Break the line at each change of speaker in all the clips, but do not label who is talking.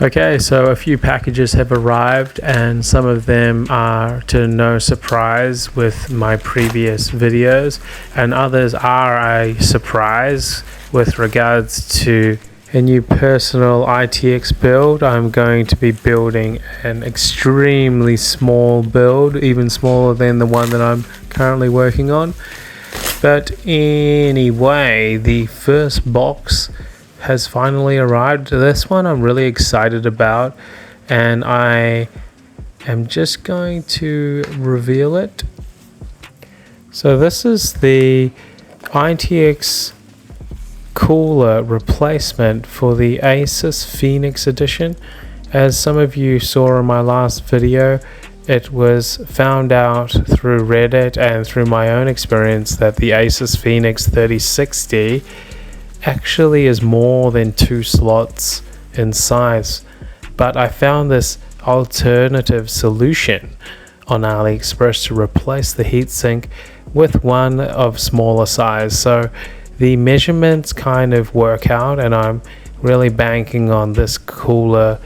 Okay, so a few packages have arrived and some of them are to no surprise with my previous videos, and others are a surprise with regards to a new personal ITX build. I'm going to be building an extremely small build, even smaller than the one that I'm currently working on. But anyway, the first box has finally arrived. This one I'm really excited about, and I am just going to reveal it. So this is the ITX cooler replacement for the Asus Phoenix Edition. As some of you saw in my last video, it was found out through Reddit and through my own experience that the Asus Phoenix 3060 actually is more than 2 slots in size, but I found this alternative solution on AliExpress to replace the heatsink with one of smaller size. So the measurements kind of work out, and I'm really banking on this cooler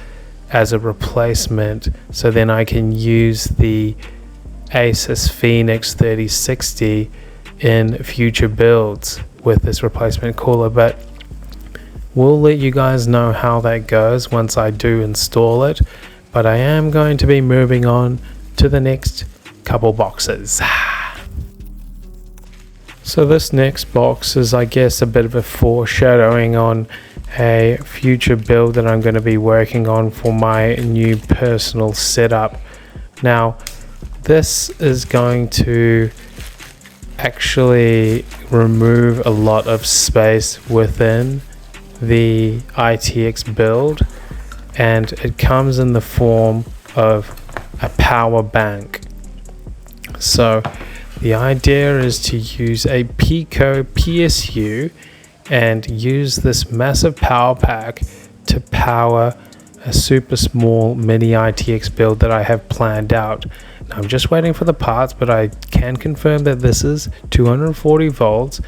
as a replacement, so then I can use the Asus Phoenix 3060 in future builds with this replacement cooler. But we'll let you guys know how that goes once I do install it. But I am going to be moving on to the next couple boxes. So this next box is, I guess, a bit of a foreshadowing on a future build that I'm going to be working on for my new personal setup. Now, this is going to actually remove a lot of space within the ITX build, and it comes in the form of a power bank. So the idea is to use a Pico PSU and use this massive power pack to power a super small mini ITX build that I have planned out. Now, I'm just waiting for the parts, but I can confirm that this is 240 volts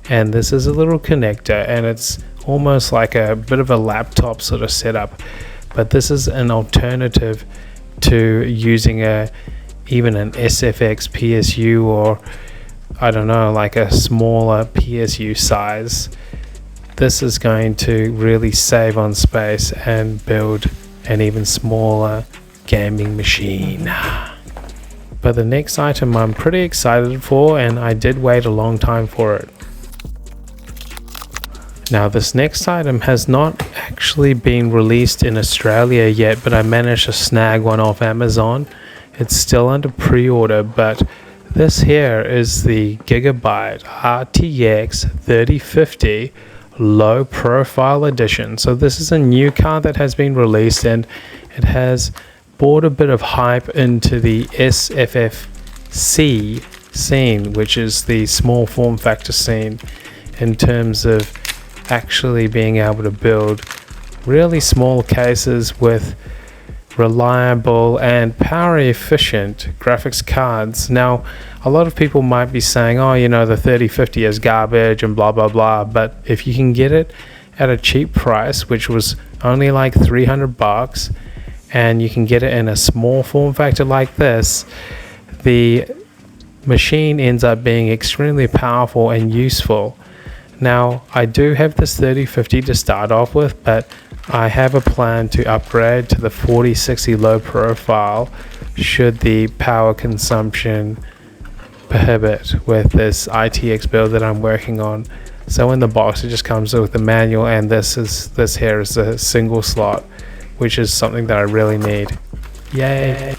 and this is a little connector, and it's almost like a bit of a laptop sort of setup, but this is an alternative to using even an SFX PSU, or I don't know, like a smaller PSU size. This is going to really save on space and build an even smaller gaming machine. But the next item I'm pretty excited for, and I did wait a long time for it. Now, this next item has not actually been released in Australia yet, but I managed to snag one off Amazon. It's still under pre-order, but this here is the Gigabyte RTX 3050 low profile edition. So this is a new card that has been released, and it has brought a bit of hype into the SFFC scene, which is the small form factor scene, in terms of actually being able to build really small cases with reliable and power efficient graphics cards. Now, a lot of people might be saying, oh, you know, the 3050 is garbage and blah blah blah, but if you can get it at a cheap price, which was only like $300, and you can get it in a small form factor like this, the machine ends up being extremely powerful and useful. Now, I do have this 3050 to start off with, but I have a plan to upgrade to the 4060 low profile should the power consumption prohibit with this ITX build that I'm working on. So in the box, it just comes with the manual, and this here is a single slot, which is something that I really need. Yay!